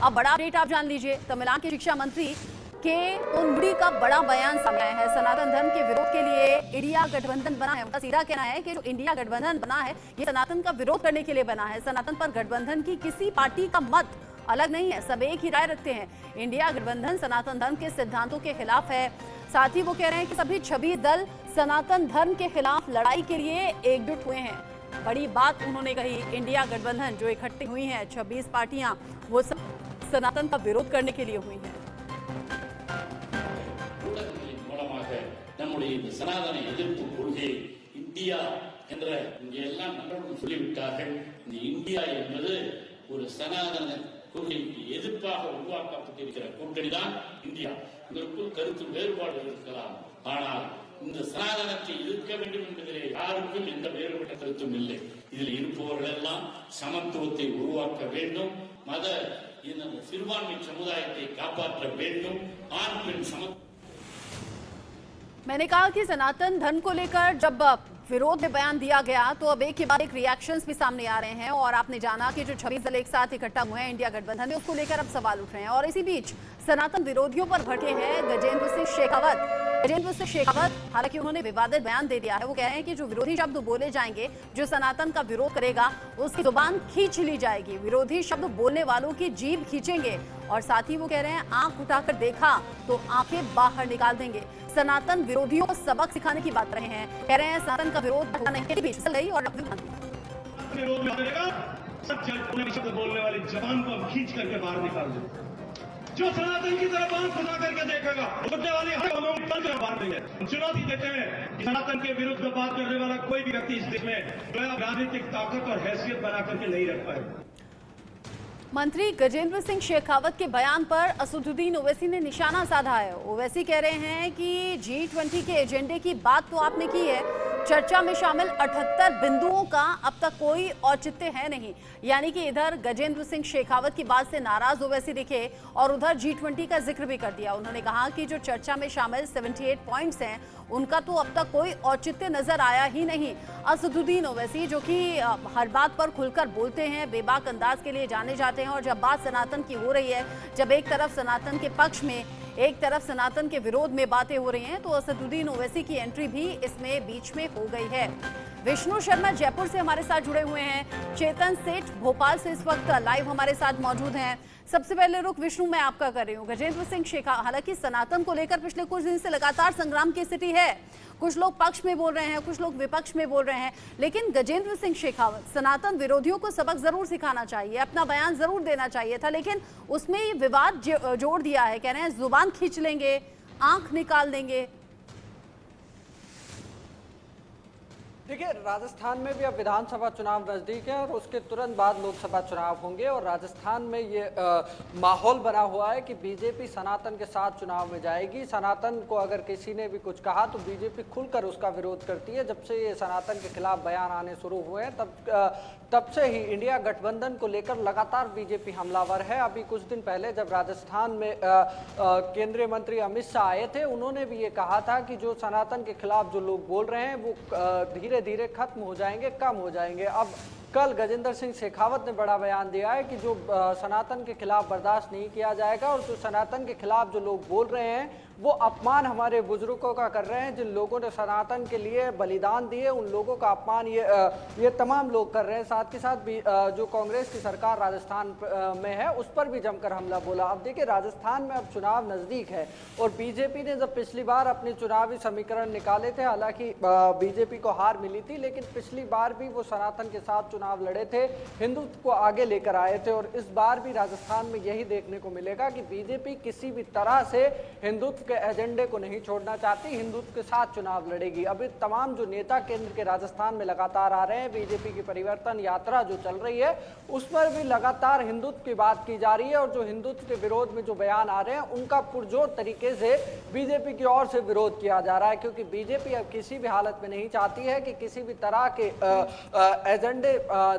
अब बड़ा अपडेट आप जान लीजिए। तमिलनाडु के शिक्षा मंत्री के पोनमुडी का बड़ा बयान सामने आया है। सनातन धर्म के विरोध के लिए इंडिया गठबंधन बना है। उनका सीधा कहना है कि जो इंडिया गठबंधन बना है ये सनातन का विरोध करने के लिए बना है। सनातन पर गठबंधन की किसी पार्टी का मत अलग नहीं है, सब एक ही राय रखते हैं। इंडिया गठबंधन सनातन धर्म के सिद्धांतों के खिलाफ है। साथ ही वो कह रहे हैं कि सभी 26 दल सनातन धर्म के खिलाफ लड़ाई के लिए एकजुट हुए हैं। बड़ी बात उन्होंने कही, इंडिया गठबंधन जो इकट्ठी हुई हैं 26 पार्टियां, वो सब सनातन का विरोध करने के लिए हुई हैं। நம்முடைய இந்த சனாதன எதிர்ப்பு கொள்கை இந்தியா என்ற இங்கே எல்லாம் நண்பர்கள் சொல்லிவிட்டார்கள். இந்த இந்தியா என்பது ஒரு சனாதன கொள்கைக்கு எதிர்ப்பாக உருவாக்கப்பட்டிருக்கிற கூட்டணி தான் இந்தியா. இதற்குள் கருத்து வேறுபாடுகள் இருக்கலாம், ஆனால் இந்த சனாதனத்தை எதிர்க்க வேண்டும் என்பதிலே யாருக்கும் எந்த வேறுபட்ட கருத்தும் இல்லை. இதில் இருப்பவர்கள் எல்லாம் சமத்துவத்தை உருவாக்க வேண்டும், மத சிறுபான்மை சமுதாயத்தை காப்பாற்ற வேண்டும், ஆண் பெண் சமத்துவம்। मैंने कहा कि सनातन धर्म को लेकर जब विरोध में बयान दिया गया तो अब एक के बाद एक रिएक्शंस भी सामने आ रहे हैं और आपने जाना कि जो 26 दल एक साथ इकट्ठा हुए हैं इंडिया गठबंधन में, उसको लेकर अब सवाल उठ रहे हैं। और इसी बीच सनातन विरोधियों पर भड़के हैं गजेंद्र सिंह शेखावत। हालांकि उन्होंने विवादित बयान दे दिया है। वो कह रहे हैं कि जो विरोधी शब्द बोले जाएंगे, जो सनातन का विरोध करेगा उसकी जुबान खींच ली जाएगी। विरोधी शब्द बोलने वालों की जीभ खींचेंगे। और साथ ही वो कह रहे हैं आंख उठाकर देखा तो आंखें बाहर निकाल देंगे। सनातन विरोधियों को सबक सिखाने की बात रहे हैं। कह रहे हैं सनातन का विरोध नहीं बीच गई और शब्द बोलने वाली जबान को खींच करके बाहर निकाल दे। जो सनातन की तरफ आंख उठा करके देखेगा उठने वाली हर कदमों की तंत्र बांध देंगे। चुनौती देते हैं कि सनातन के विरुद्ध में बात करने वाला कोई भी व्यक्ति इस देश में राजनीतिक ताकत और हैसियत बना करके नहीं रख पाएगा। मंत्री गजेंद्र सिंह शेखावत के बयान पर असदुद्दीन ओवैसी ने निशाना साधा है। ओवैसी कह रहे हैं कि G20 के एजेंडे की बात तो आपने की है, चर्चा में शामिल 78 बिंदुओं का अब तक कोई औचित्य है नहीं। यानी कि इधर गजेंद्र सिंह शेखावत की बात से नाराज ओवैसी दिखे और उधर G20 का जिक्र भी कर दिया। उन्होंने कहा कि जो चर्चा में शामिल 78 पॉइंट्स हैं उनका तो अब तक कोई औचित्य नजर आया ही नहीं। असदुद्दीन ओवैसी जो कि हर बात पर खुलकर बोलते हैं, बेबाक अंदाज के लिए जाने जाते हैं, और जब बात सनातन की हो रही है, जब एक तरफ सनातन के पक्ष में एक तरफ सनातन के विरोध में बातें हो रही हैं, तो असदुद्दीन ओवैसी की एंट्री भी इसमें बीच में हो गई है। विष्णु शर्मा जयपुर से हमारे साथ जुड़े हुए हैं, चेतन सेठ भोपाल से इस वक्त लाइव हमारे साथ मौजूद हैं। सबसे पहले रुख विष्णु मैं आपका कर रही हूँ। गजेंद्र सिंह शेखावत, हालांकि सनातन को लेकर पिछले कुछ दिन से लगातार संग्राम की स्थिति है। कुछ लोग पक्ष में बोल रहे हैं, कुछ लोग विपक्ष में बोल रहे हैं, लेकिन गजेंद्र सिंह शेखावत सनातन विरोधियों को सबक जरूर सिखाना चाहिए, अपना बयान जरूर देना चाहिए था, लेकिन उसमें ये विवाद जोड़ दिया है। कह रहे हैं जुबान खींच लेंगे, आंख निकाल देंगे। देखिए, राजस्थान में भी अब विधानसभा चुनाव नजदीक है और उसके तुरंत बाद लोकसभा चुनाव होंगे और राजस्थान में ये माहौल बना हुआ है कि बीजेपी सनातन के साथ चुनाव में जाएगी। सनातन को अगर किसी ने भी कुछ कहा तो बीजेपी खुलकर उसका विरोध करती है। जब से ये सनातन के खिलाफ बयान आने शुरू हुए हैं तब से ही इंडिया गठबंधन को लेकर लगातार बीजेपी हमलावर है। अभी कुछ दिन पहले जब राजस्थान में केंद्रीय मंत्री अमित शाह आए थे, उन्होंने भी ये कहा था कि जो सनातन के खिलाफ जो लोग बोल रहे हैं वो धीरे धीरे खत्म हो जाएंगे, कम हो जाएंगे। अब कल गजेंद्र सिंह शेखावत ने बड़ा बयान दिया है कि जो सनातन के खिलाफ बर्दाश्त नहीं किया जाएगा और जो सनातन के खिलाफ जो लोग बोल रहे हैं वो अपमान हमारे बुजुर्गों का कर रहे हैं। जिन लोगों ने सनातन के लिए बलिदान दिए उन लोगों का अपमान ये तमाम लोग कर रहे हैं। साथ के साथ भी जो कांग्रेस की सरकार राजस्थान में है उस पर भी जमकर हमला बोला। अब देखिए, राजस्थान में अब चुनाव नज़दीक है और बीजेपी ने जब पिछली बार अपने चुनावी समीकरण निकाले थे, हालांकि बीजेपी को हार मिली थी, लेकिन पिछली बार भी वो सनातन के साथ चुनाव लड़े थे, हिंदुत्व को आगे लेकर आए थे। और इस बार भी राजस्थान में यही देखने को मिलेगा कि बीजेपी किसी भी तरह से हिंदुत्व के एजेंडे को नहीं छोड़ना चाहती, हिंदुत्व के साथ चुनाव लड़ेगी। अभी तमाम जो नेता केंद्र के राजस्थान में लगातार आ रहे हैं, बीजेपी की परिवर्तन यात्रा जो चल रही है उस पर भी लगातार हिंदुत्व की बात की जा रही है और जो हिंदुत्व के विरोध में जो बयान आ रहे हैं उनका पुरजोर तरीके से बीजेपी की ओर से विरोध किया जा रहा है, क्योंकि बीजेपी अब किसी भी हालत में नहीं चाहती है कि किसी भी तरह के एजेंडे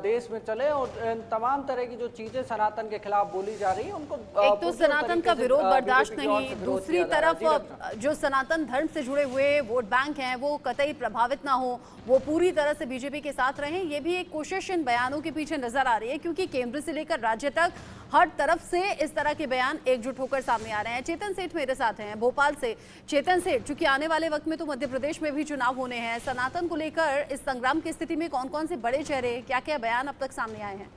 देश में चले और तमाम तरह की जो चीजें सनातन के खिलाफ बोली जा रही है उनको एक तो सनातन का विरोध बर्दाश्त नहीं, दूसरी तरफ जो सनातन धर्म से जुड़े हुए वोट बैंक हैं वो कतई प्रभावित ना हो, वो पूरी तरह से बीजेपी के साथ रहें। ये भी एक कोशिश इन बयानों के पीछे नजर आ रही है, क्योंकि केंद्र से लेकर राज्य तक हर तरफ से इस तरह के बयान एकजुट होकर सामने आ रहे हैं। चेतन सेठ मेरे साथ हैं भोपाल से। चेतन सेठ, चूंकि आने वाले वक्त में तो मध्य प्रदेश में भी चुनाव होने हैं, सनातन को लेकर इस संग्राम की स्थिति में कौन कौन से बड़े चेहरे, क्या क्या बयान अब तक सामने आए हैं?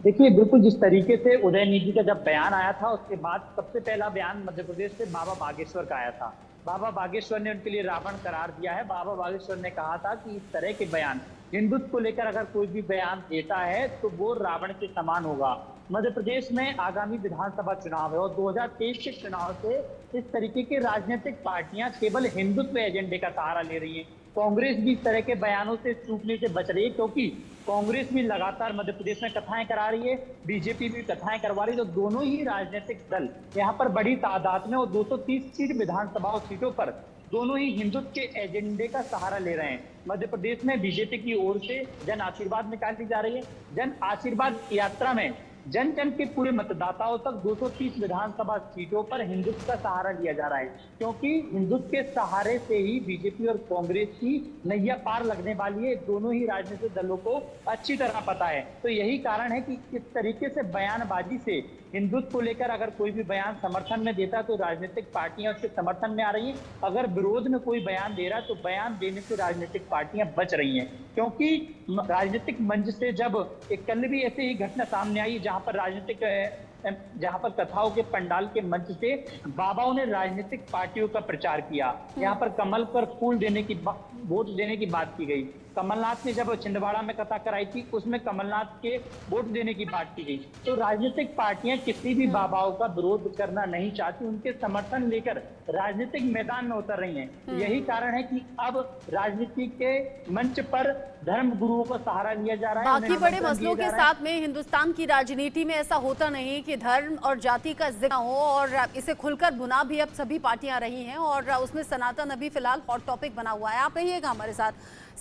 देखिए, बिल्कुल जिस तरीके से उदयनिधि का जब बयान आया था, उसके बाद सबसे पहला बयान मध्य प्रदेश से बाबा बागेश्वर का आया था। बाबा बागेश्वर ने उनके लिए रावण करार दिया है। बाबा बागेश्वर ने कहा था कि इस तरह के बयान, हिंदुत्व को लेकर अगर कोई भी बयान देता है तो वो रावण के समान होगा। मध्य प्रदेश में आगामी विधानसभा चुनाव है और 2023 के चुनाव से इस तरीके की राजनीतिक पार्टियां केवल हिंदुत्व एजेंडे का सहारा ले रही हैं। कांग्रेस भी इस तरह के बयानों से चूकने से बच रही है, क्योंकि कांग्रेस भी लगातार मध्य प्रदेश में कथाएं करा रही है, बीजेपी भी कथाएं करवा रही है। तो दोनों ही राजनीतिक दल यहाँ पर बड़ी तादाद में और 230 सीट विधानसभा सीटों पर दोनों ही हिंदुत्व के एजेंडे का सहारा ले रहे हैं। मध्य प्रदेश में बीजेपी की ओर से जन आशीर्वाद निकाली जा रही है। जन आशीर्वाद यात्रा में जन जन के पूरे मतदाताओं तक 230 विधानसभा सीटों पर हिंदुत्व का सहारा लिया जा रहा है, क्योंकि हिंदुत्व के सहारे से ही बीजेपी और कांग्रेस की नैया पार लगने वाली है। दोनों ही राजनीतिक दलों को अच्छी तरह पता है। तो यही कारण है कि किस तरीके से बयानबाजी से हिंदुत्व को लेकर अगर कोई भी बयान समर्थन में देता है तो राजनीतिक पार्टियां उसके समर्थन में आ रही हैं। अगर विरोध में कोई बयान दे रहा है तो बयान देने से राजनीतिक पार्टियां बच रही हैं, क्योंकि राजनीतिक मंच से जब एक कल भी ऐसी ही घटना सामने आई जहां पर कथाओं के पंडाल के मंच से बाबाओं ने राजनीतिक पार्टियों का प्रचार किया। यहाँ पर कमल पर फूल देने की वोट देने की बात की गई। कमलनाथ ने जब छिंदवाड़ा में कथा कराई थी, उसमें कमलनाथ के वोट देने की बात की गई। तो राजनीतिक पार्टियां किसी भी बाबाओं का विरोध करना नहीं चाहती, उनके समर्थन लेकर राजनीतिक मैदान में उतर रही हैं। यही कारण है कि अब राजनीति के मंच पर धर्म गुरुओं का सहारा लिया जा रहा है। बाकी बड़े मसलों के साथ में हिंदुस्तान की राजनीति में ऐसा होता नहीं कि धर्म और जाति का जिक्र हो, और इसे खुलकर भुना भी अब सभी पार्टियां रही हैं, और उसमें सनातन अभी फिलहाल हॉट टॉपिक बना हुआ है। आप रहिएगा हमारे साथ।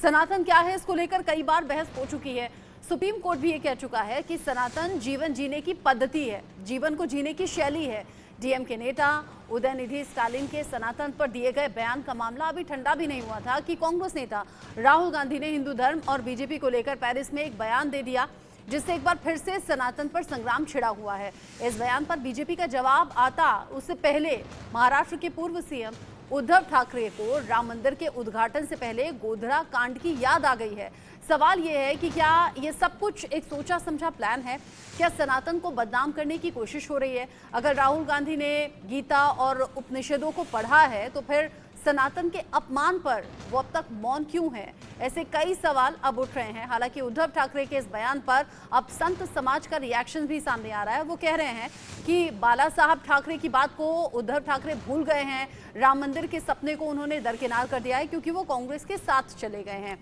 सनातन क्या है, इसको लेकर कई बार बहस हो चुकी है। सुप्रीम कोर्ट भी ये कह चुका है कि सनातन जीवन जीने की पद्धति है, जीवन को जीने की शैली है। डीएम के नेता उदयनिधि स्टालिन के सनातन पर दिए गए बयान का मामला अभी ठंडा भी नहीं हुआ था कि कांग्रेस नेता राहुल गांधी ने हिंदू धर्म और बीजेपी को लेकर पेरिस में एक बयान दे दिया, जिससे एक बार फिर से सनातन पर संग्राम छिड़ा हुआ है। इस बयान पर बीजेपी का जवाब आता उससे पहले महाराष्ट्र के पूर्व सीएम उद्धव ठाकरे को राम मंदिर के उद्घाटन से पहले गोधरा कांड की याद आ गई है। सवाल यह है कि क्या ये सब कुछ एक सोचा समझा प्लान है? क्या सनातन को बदनाम करने की कोशिश हो रही है? अगर राहुल गांधी ने गीता और उपनिषदों को पढ़ा है तो फिर सनातन के अपमान पर वो अब तक मौन क्यों है? ऐसे कई सवाल अब उठ रहे हैं। हालांकि उद्धव ठाकरे के इस बयान पर अब संत समाज का रिएक्शन भी सामने आ रहा है। वो कह रहे हैं कि बाला साहब ठाकरे की बात को उद्धव ठाकरे भूल गए हैं, राम मंदिर के सपने को उन्होंने दरकिनार कर दिया है क्योंकि वो कांग्रेस के साथ चले गए हैं।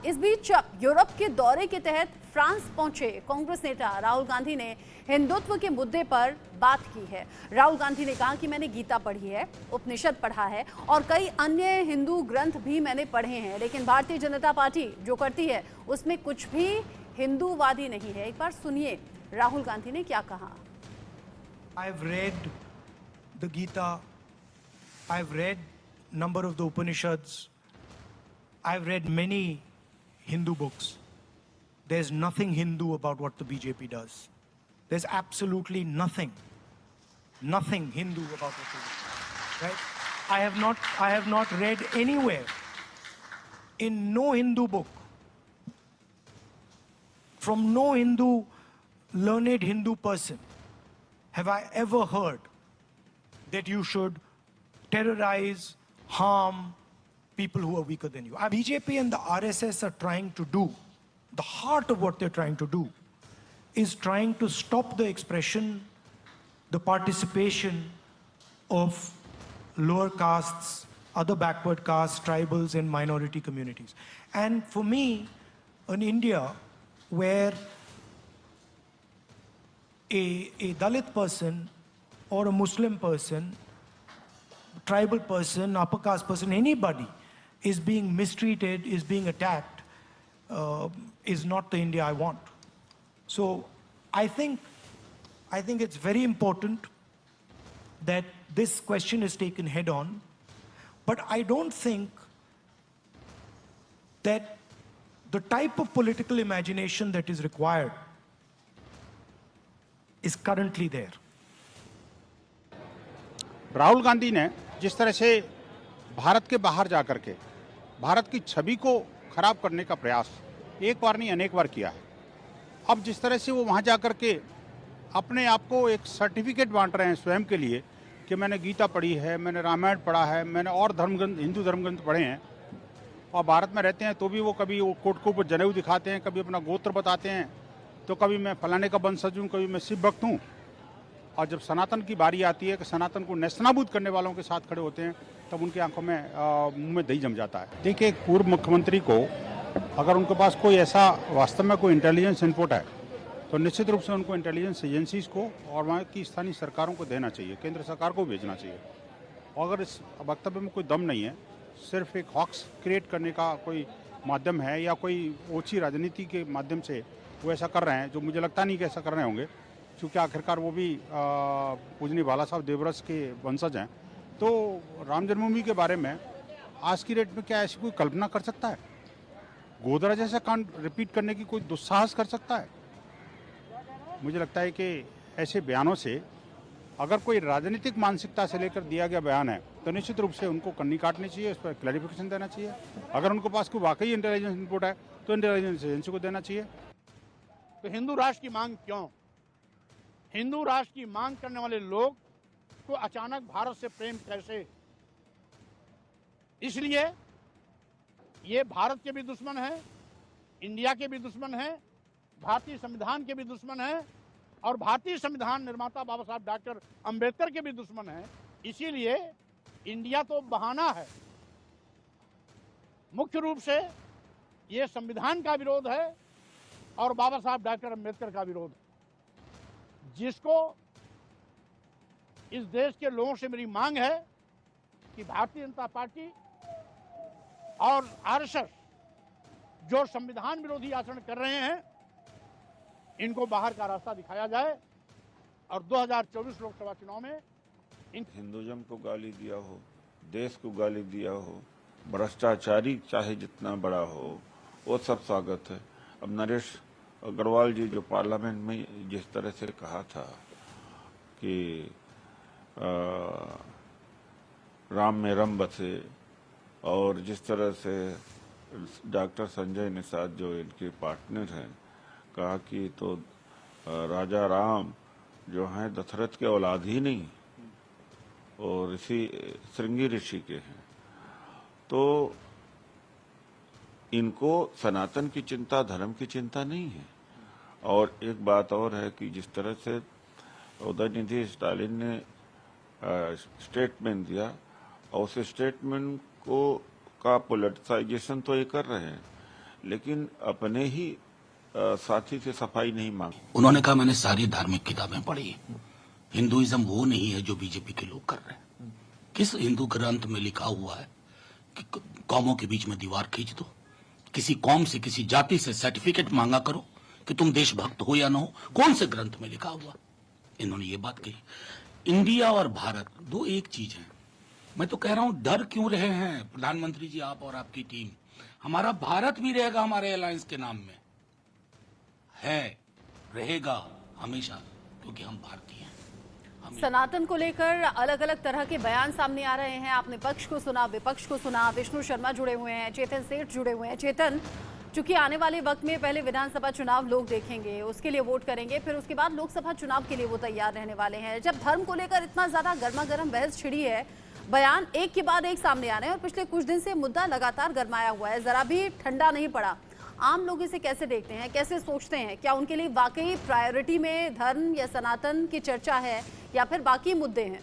इस बीच यूरोप के दौरे के तहत फ्रांस पहुंचे कांग्रेस नेता राहुल गांधी ने हिंदुत्व के मुद्दे पर बात की है। राहुल गांधी ने कहा कि मैंने गीता पढ़ी है, उपनिषद पढ़ा है और कई अन्य हिंदू ग्रंथ भी मैंने पढ़े हैं, लेकिन भारतीय जनता पार्टी जो करती है उसमें कुछ भी हिंदूवादी नहीं है। एक बार सुनिए राहुल गांधी ने क्या कहा। I've read the Gita, I've read number of the Upanishads, I've read many Hindu books. There's nothing Hindu about what the BJP does. There's absolutely nothing Hindu about what they do. Right? I have not read anywhere in no Hindu book, from no learned Hindu person, have I ever heard that you should terrorize, harm people who are weaker than you. BJP and the RSS are trying to do, the heart of what they're trying to do is trying to stop the expression, the participation of lower castes, other backward castes, tribals and minority communities. And for me, in India, where a Dalit person or a Muslim person, tribal person, upper caste person, anybody is being mistreated, is being attacked, is not the India I want. So I think it's very important that this question is taken head on, but I don't think that the type of political imagination that is required is currently there. Rahul Gandhi ने जिस तरह से भारत के बाहर जाकर के भारत की छवि को खराब करने का प्रयास एक बार नहीं अनेक बार किया है, अब जिस तरह से वो वहाँ जाकर के अपने आप को एक सर्टिफिकेट बांट रहे हैं स्वयं के लिए कि मैंने गीता पढ़ी है, मैंने रामायण पढ़ा है, मैंने और धर्मग्रंथ हिंदू धर्मग्रंथ पढ़े हैं, और भारत में रहते हैं तो भी वो कभी वो कोट के ऊपर जनेऊ दिखाते हैं, कभी अपना गोत्र बताते हैं, तो कभी मैं फलाने का वंशज हूँ, कभी मैं शिव भक्त हूँ। और जब सनातन की बारी आती है कि सनातन को नेस्तनाबूद करने वालों के साथ खड़े होते हैं, तब उनकी आंखों में मुंह में दही जम जाता है। देखिए, एक पूर्व मुख्यमंत्री को अगर उनके पास कोई ऐसा वास्तव में कोई इंटेलिजेंस इनपुट है तो निश्चित रूप से उनको इंटेलिजेंस एजेंसीज को और वहाँ की स्थानीय सरकारों को देना चाहिए, केंद्र सरकार को भेजना चाहिए। और अगर इस वक्तव्य में कोई दम नहीं है, सिर्फ एक हॉक्स क्रिएट करने का कोई माध्यम है या कोई ओछी राजनीति के माध्यम से वो ऐसा कर रहे हैं, जो मुझे लगता नहीं कि ऐसा कर रहे होंगे, क्योंकि आखिरकार वो भी पूजनीय बाला साहब देवरस के वंशज हैं। तो राम जन्मभूमि के बारे में आज की डेट में क्या ऐसी कोई कल्पना कर सकता है? गोधरा जैसा कांड रिपीट करने की कोई दुस्साहस कर सकता है? मुझे लगता है कि ऐसे बयानों से अगर कोई राजनीतिक मानसिकता से लेकर दिया गया बयान है तो निश्चित रूप से उनको कन्नी काटनी चाहिए, उस पर क्लैरिफिकेशन देना चाहिए। अगर उनके पास कोई वाकई इंटेलिजेंस इनपुट है तो इंटेलिजेंस एजेंसी को देना चाहिए। तो हिंदू राष्ट्र की मांग क्यों? हिंदू राष्ट्र की मांग करने वाले लोग को अचानक भारत से प्रेम कैसे? इसलिए ये भारत के भी दुश्मन हैं, इंडिया के भी दुश्मन हैं, भारतीय संविधान के भी दुश्मन हैं और भारतीय संविधान निर्माता बाबा साहब डॉक्टर अंबेडकर के भी दुश्मन हैं। इसीलिए इंडिया तो बहाना है, मुख्य रूप से ये संविधान का विरोध है और बाबा साहब डॉक्टर अंबेडकर का विरोध है, जिसको इस देश के लोगों से मेरी मांग है कि भारतीय जनता पार्टी और आरएसएस जो संविधान विरोधी आचरण कर रहे हैं, इनको बाहर का रास्ता दिखाया जाए और 2024 लोकसभा चुनाव में हिंदुज़म को गाली दिया हो, देश को गाली दिया हो, भ्रष्टाचारी चाहे जितना बड़ा हो, वो सब स्वागत है। अब नरेश अग्रवाल जी जो पार्लियामेंट में जिस तरह से कहा था कि राम में रम बसे, और जिस तरह से डॉक्टर संजय निषाद जो इनके पार्टनर हैं कहा कि तो राजा राम जो हैं दशरथ के औलाद ही नहीं और ऋषि श्रृंगी ऋषि के हैं, तो इनको सनातन की चिंता, धर्म की चिंता नहीं है। और एक बात और है कि जिस तरह से उदयनिधि स्टालिन ने स्टेटमेंट दिया और उस स्टेटमेंट को का पॉलिटिसाइजेशन तो ये कर रहे हैं, लेकिन अपने ही साथी से सफाई नहीं मांगी। उन्होंने कहा मैंने सारी धार्मिक किताबें पढ़ी, हिंदुइज्म वो नहीं है जो बीजेपी के लोग कर रहे हैं। किस हिंदू ग्रंथ में लिखा हुआ है कि कौमों के बीच में दीवार खींच दो? किसी कौम से, किसी जाति से सर्टिफिकेट मांगा करो कि तुम देशभक्त हो या ना हो? कौन से ग्रंथ में लिखा हुआ? इन्होंने ये बात कही। इंडिया और भारत दो एक चीज है। मैं तो कह रहा हूं, डर क्यों रहे हैं प्रधानमंत्री जी, आप और आपकी टीम? हमारा भारत भी रहेगा हमारे अलायंस के नाम में, है, रहेगा हमेशा, क्योंकि हम भारतीय हैं। सनातन को लेकर अलग अलग तरह के बयान सामने आ रहे हैं। आपने पक्ष को सुना, विपक्ष को सुना। विष्णु शर्मा जुड़े हुए हैं, चेतन सेठ जुड़े हुए हैं। चेतन, चूंकि आने वाले वक्त में पहले विधानसभा चुनाव लोग देखेंगे, उसके लिए वोट करेंगे, फिर उसके बाद लोकसभा चुनाव के लिए वो तैयार रहने वाले हैं। जब धर्म को लेकर इतना ज्यादा गर्मा गर्म बहस छिड़ी है, बयान एक के बाद एक सामने आ रहे हैं और पिछले कुछ दिन से मुद्दा लगातार गरमाया हुआ है, जरा भी ठंडा नहीं पड़ा। आम लोग इसे कैसे देखते हैं, कैसे सोचते हैं? क्या उनके लिए वाकई प्रायोरिटी में धर्म या सनातन की चर्चा है या फिर बाकी मुद्दे हैं?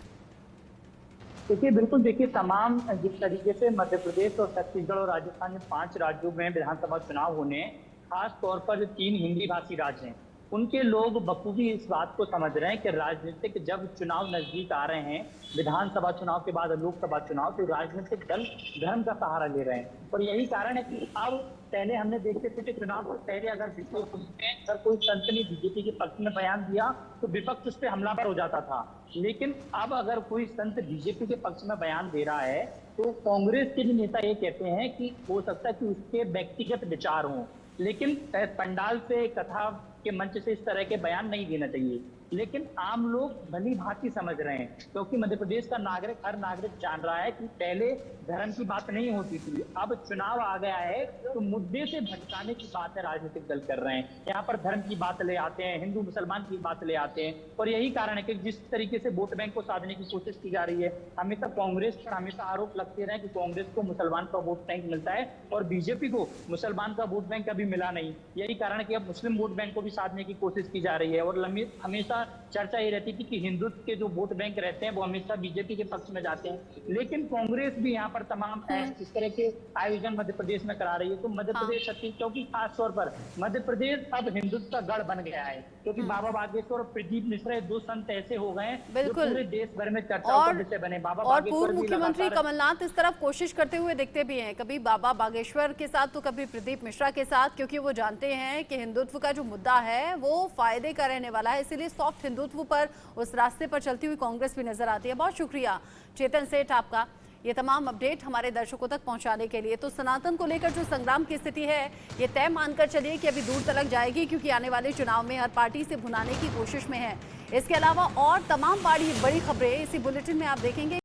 देखिए, बिल्कुल देखिए, तमाम जिस तरीके से मध्य प्रदेश और छत्तीसगढ़ और राजस्थान में 5 राज्यों में विधानसभा चुनाव होने, खास तौर पर जो 3 हिंदी भाषी राज्य हैं, उनके लोग बखूबी इस बात को समझ रहे हैं कि राजनीतिक जब चुनाव नजदीक आ रहे हैं, विधानसभा चुनाव के बाद लोकसभा चुनाव, तो राजनीतिक दल धर्म का सहारा ले रहे हैं। और यही कारण है कि अब पहले हमने देखते थे कि चुनाव से पहले अगर कोई संत ने बीजेपी के पक्ष में बयान दिया तो विपक्ष उस पर हमलावर हो जाता था, लेकिन अब अगर कोई संत बीजेपी के पक्ष में बयान दे रहा है तो कांग्रेस के भी नेता ये कहते हैं कि हो सकता है कि उसके व्यक्तिगत विचार हों, लेकिन पंडाल से, कथा के मंच से इस तरह के बयान नहीं देना चाहिए। लेकिन आम लोग भली भांति समझ रहे हैं, क्योंकि मध्य प्रदेश का नागरिक, हर नागरिक जान रहा है कि पहले धर्म की बात नहीं होती थी, अब चुनाव आ गया है तो मुद्दे से भटकाने की बातें राजनीतिक दल कर रहे हैं। यहाँ पर धर्म की बात ले आते हैं, हिंदू मुसलमान की बात ले आते हैं, और यही कारण है कि जिस तरीके से वोट बैंक को साधने की कोशिश की जा रही है, हमेशा कांग्रेस पर हमेशा आरोप लगते रहे कि कांग्रेस को मुसलमान का वोट बैंक मिलता है और बीजेपी को मुसलमान का वोट बैंक कभी मिला नहीं। यही कारण है कि अब मुस्लिम वोट बैंक को भी साधने की कोशिश की जा रही है, और हमेशा चर्चा ये रहती थी कि हिंदुत्व के जो वोट बैंक रहते हैं वो हमेशा बीजेपी के पक्ष में जाते हैं, लेकिन कांग्रेस भी यहाँ पर तमाम इस तरह के आयोजन मध्य प्रदेश में करा रही है। तो मध्य प्रदेश छत्तीसगढ़, क्योंकि खास तौर पर मध्य प्रदेश अब हिंदुत्व का गढ़ बन गया है, क्योंकि बाबा बागेश्वर और प्रदीप मिश्रा दो संत ऐसे हो गए हैं जो पूरे देश भर में चर्चाओं का विषय बने। बाबा और बागेश्वर पूर्व भी मुख्यमंत्री लगातार कमलनाथ इस तरफ कोशिश करते हुए दिखते भी हैं, कभी बाबा बागेश्वर के साथ तो कभी प्रदीप मिश्रा के साथ, क्योंकि वो जानते हैं कि हिंदुत्व का जो मुद्दा है वो फायदे का रहने वाला है, इसीलिए सॉफ्ट हिंदुत्व पर उस रास्ते पर चलती हुई कांग्रेस भी नजर आती है। बहुत शुक्रिया चेतन सेठ आपका ये तमाम अपडेट हमारे दर्शकों तक पहुंचाने के लिए। तो सनातन को लेकर जो संग्राम की स्थिति है ये तय मानकर चलिए कि अभी दूर तलक जाएगी, क्योंकि आने वाले चुनाव में हर पार्टी से भुनाने की कोशिश में है। इसके अलावा और तमाम बड़ी खबरें इसी बुलेटिन में आप देखेंगे।